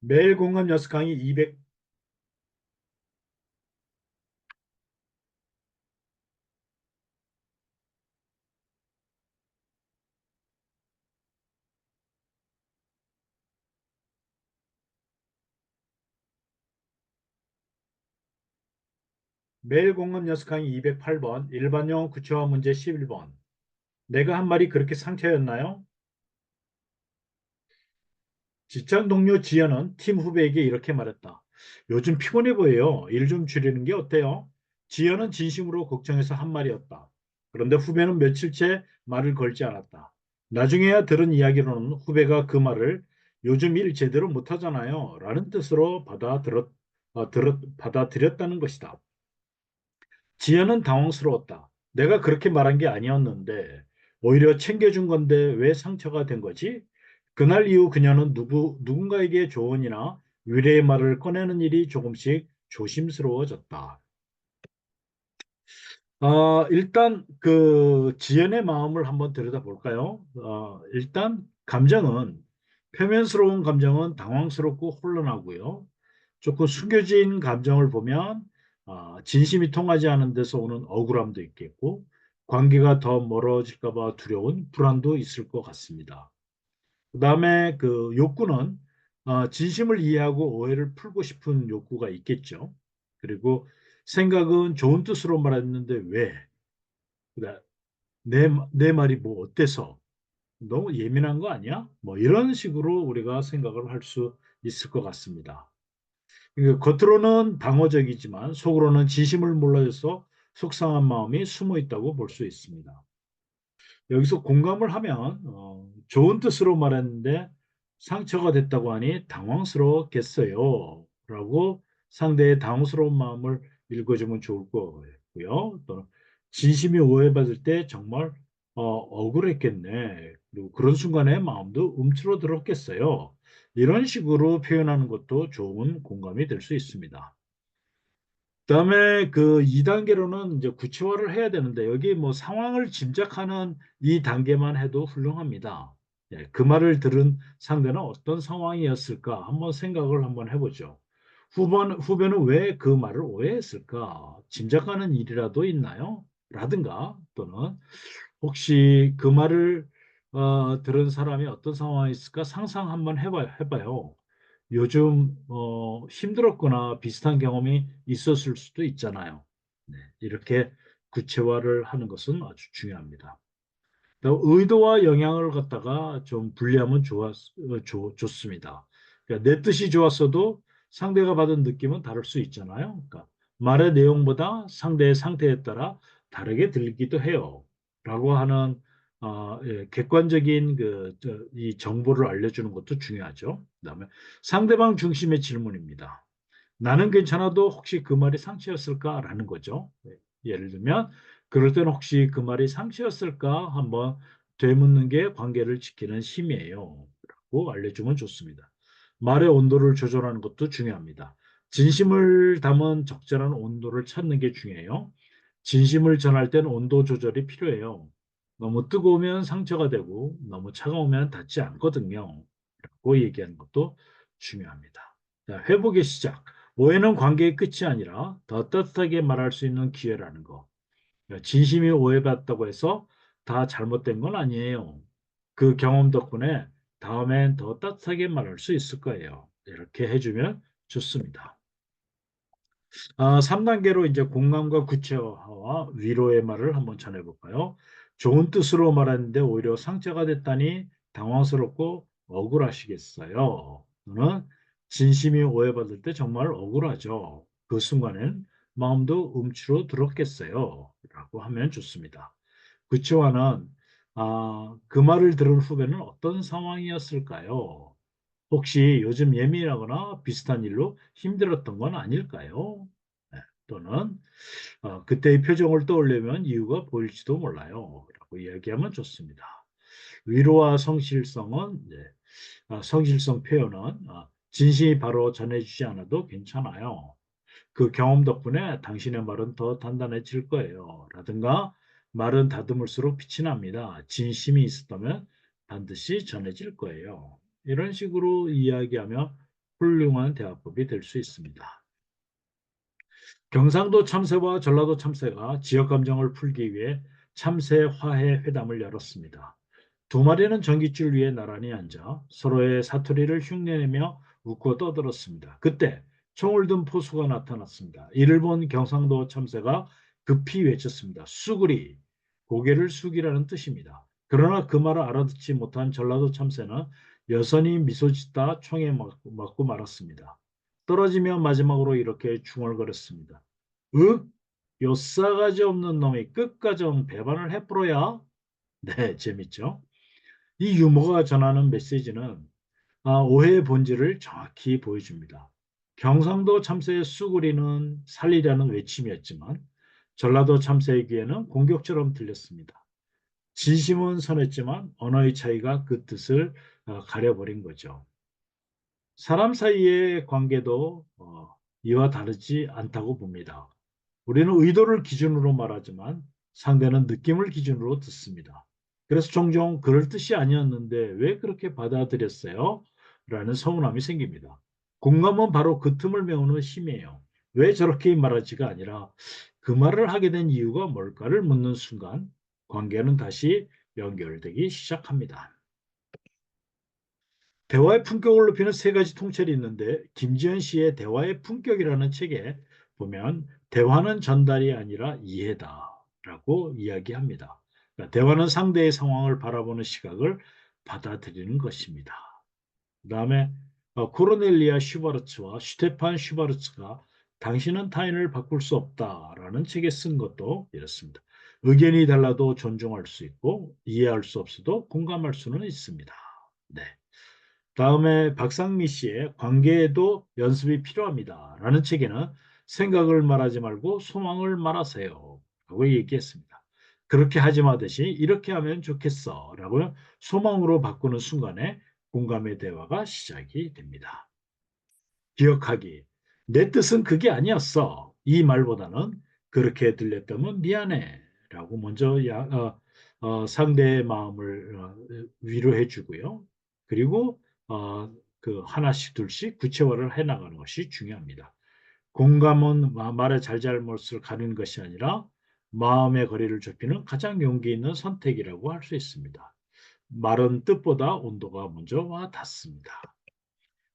매일 공감 여섯 강의 200. 매일 공감 여섯 강의 208번 일반 영어 구체화 문제 11번. 내가 한 말이 그렇게 상처였나요? 직장 동료 지연은 팀 후배에게 이렇게 말했다. 요즘 피곤해 보여요. 일 좀 줄이는 게 어때요? 지연은 진심으로 걱정해서 한 말이었다. 그런데 후배는 며칠째 말을 걸지 않았다. 나중에야 들은 이야기로는 후배가 그 말을 요즘 일 제대로 못하잖아요. 라는 뜻으로 받아들였다는 것이다. 지연은 당황스러웠다. 내가 그렇게 말한 게 아니었는데 오히려 챙겨준 건데 왜 상처가 된 거지? 그날 이후 그녀는 누군가에게 조언이나 위로의 말을 꺼내는 일이 조금씩 조심스러워졌다. 일단 그 지연의 마음을 한번 들여다볼까요? 일단 감정은 표면스러운 감정은 당황스럽고 혼란하고요. 조금 숨겨진 감정을 보면 진심이 통하지 않은 데서 오는 억울함도 있겠고 관계가 더 멀어질까 봐 두려운 불안도 있을 것 같습니다. 그다음에 그 욕구는 진심을 이해하고 오해를 풀고 싶은 욕구가 있겠죠. 그리고 생각은 좋은 뜻으로 말했는데 왜? 그러니까 내 말이 뭐 어때서? 너무 예민한 거 아니야? 뭐 이런 식으로 우리가 생각을 할 수 있을 것 같습니다. 겉으로는 방어적이지만 속으로는 진심을 몰라줘서 속상한 마음이 숨어 있다고 볼 수 있습니다. 여기서 공감을 하면 좋은 뜻으로 말했는데 상처가 됐다고 하니 당황스러웠겠어요. 라고 상대의 당황스러운 마음을 읽어주면 좋을 거고요. 또 진심이 오해받을 때 정말 억울했겠네. 그리고 그런 순간에 마음도 움츠러들었겠어요. 이런 식으로 표현하는 것도 좋은 공감이 될 수 있습니다. 그다음에 그 2단계로는 이제 구체화를 해야 되는데 여기 뭐 상황을 짐작하는 이 단계만 해도 훌륭합니다. 예, 그 말을 들은 상대는 어떤 상황이었을까 한번 생각을 한번 해보죠. 후배는 왜 그 말을 오해했을까? 짐작하는 일이라도 있나요? 라든가 또는 혹시 그 말을 들은 사람이 어떤 상황이 있을까 상상 한번 해봐요. 요즘 힘들었거나 비슷한 경험이 있었을 수도 있잖아요. 네, 이렇게 구체화를 하는 것은 아주 중요합니다. 의도와 영향을 갖다가 좀 분리하면 좋습니다. 그러니까 내 뜻이 좋았어도 상대가 받은 느낌은 다를 수 있잖아요. 그러니까 말의 내용보다 상대의 상태에 따라 다르게 들리기도 해요. 라고 하는 예, 객관적인 이 정보를 알려주는 것도 중요하죠. 그다음에 상대방 중심의 질문입니다. 나는 괜찮아도 혹시 그 말이 상처였을까라는 거죠. 네, 예를 들면 그럴 때는 혹시 그 말이 상처였을까 한번 되묻는 게 관계를 지키는 힘이에요. 라고 알려주면 좋습니다. 말의 온도를 조절하는 것도 중요합니다. 진심을 담은 적절한 온도를 찾는 게 중요해요. 진심을 전할 때는 온도 조절이 필요해요. 너무 뜨거우면 상처가 되고 너무 차가우면 닿지 않거든요. 라고 얘기하는 것도 중요합니다. 자, 회복의 시작. 오해는 관계의 끝이 아니라 더 따뜻하게 말할 수 있는 기회라는 거. 진심이 오해받았다고 해서 다 잘못된 건 아니에요. 그 경험 덕분에 다음엔 더 따뜻하게 말할 수 있을 거예요. 이렇게 해주면 좋습니다. 3단계로 이제 공감과 구체화와 위로의 말을 한번 전해볼까요? 좋은 뜻으로 말했는데 오히려 상처가 됐다니 당황스럽고 억울하시겠어요. 또는 진심이 오해받을 때 정말 억울하죠. 그 순간엔 마음도 움츠러 들었겠어요. 라고 하면 좋습니다. 구체화는 그 말을 들은 후배는 어떤 상황이었을까요? 혹시 요즘 예민하거나 비슷한 일로 힘들었던 건 아닐까요? 네, 또는 그때의 표정을 떠올리면 이유가 보일지도 몰라요. 라고 이야기하면 좋습니다. 위로와 성실성은 성실성 표현은 진심이 바로 전해주지 않아도 괜찮아요. 그 경험 덕분에 당신의 말은 더 단단해질 거예요. 라든가 말은 다듬을수록 빛이 납니다. 진심이 있었다면 반드시 전해질 거예요. 이런 식으로 이야기하면 훌륭한 대화법이 될 수 있습니다. 경상도 참새와 전라도 참새가 지역 감정을 풀기 위해 참새 화해 회담을 열었습니다. 두 마리는 전깃줄 위에 나란히 앉아 서로의 사투리를 흉내내며 웃고 떠들었습니다. 그때 총을 든 포수가 나타났습니다. 이를 본 경상도 참새가 급히 외쳤습니다. 수구리, 고개를 숙이라는 뜻입니다. 그러나 그 말을 알아듣지 못한 전라도 참새는 여전히 미소 짓다 총에 맞고 말았습니다. 떨어지며 마지막으로 이렇게 중얼거렸습니다. 윽? 요 싸가지 없는 놈이 끝까지 배반을 해버려야? 네, 재밌죠? 이 유머가 전하는 메시지는 오해의 본질을 정확히 보여줍니다. 경상도 참새의 수구리는 살리라는 외침이었지만 전라도 참새의 귀에는 공격처럼 들렸습니다. 진심은 선했지만 언어의 차이가 그 뜻을 가려버린 거죠. 사람 사이의 관계도 이와 다르지 않다고 봅니다. 우리는 의도를 기준으로 말하지만 상대는 느낌을 기준으로 듣습니다. 그래서 종종 그럴 뜻이 아니었는데 왜 그렇게 받아들였어요? 라는 서운함이 생깁니다. 공감은 바로 그 틈을 메우는 힘이에요. 왜 저렇게 말하지가 아니라 그 말을 하게 된 이유가 뭘까를 묻는 순간 관계는 다시 연결되기 시작합니다. 대화의 품격을 높이는 세 가지 통찰이 있는데 김지현 씨의 대화의 품격이라는 책에 보면 대화는 전달이 아니라 이해다라고 이야기합니다. 그러니까 대화는 상대의 상황을 바라보는 시각을 받아들이는 것입니다. 그다음에 코르넬리아 슈바르츠와 슈테판 슈바르츠가 당신은 타인을 바꿀 수 없다라는 책에 쓴 것도 이렇습니다. 의견이 달라도 존중할 수 있고 이해할 수 없어도 공감할 수는 있습니다. 네. 다음에 박상미 씨의 관계에도 연습이 필요합니다. 라는 책에는 생각을 말하지 말고 소망을 말하세요. 라고 얘기했습니다. 그렇게 하지 마듯이 이렇게 하면 좋겠어. 라고 소망으로 바꾸는 순간에 공감의 대화가 시작이 됩니다. 기억하기. 내 뜻은 그게 아니었어. 이 말보다는 그렇게 들렸다면 미안해. 라고 먼저 상대의 마음을 위로해 주고요. 그리고 그 하나씩 둘씩 구체화를 해 나가는 것이 중요합니다. 공감은 말의 잘잘못을 가리는 것이 아니라 마음의 거리를 좁히는 가장 용기 있는 선택이라고 할 수 있습니다. 말은 뜻보다 온도가 먼저 와 닿습니다.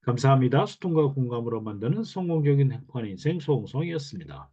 감사합니다. 소통과 공감으로 만드는 성공적인 행복한 인생 소홍성이었습니다.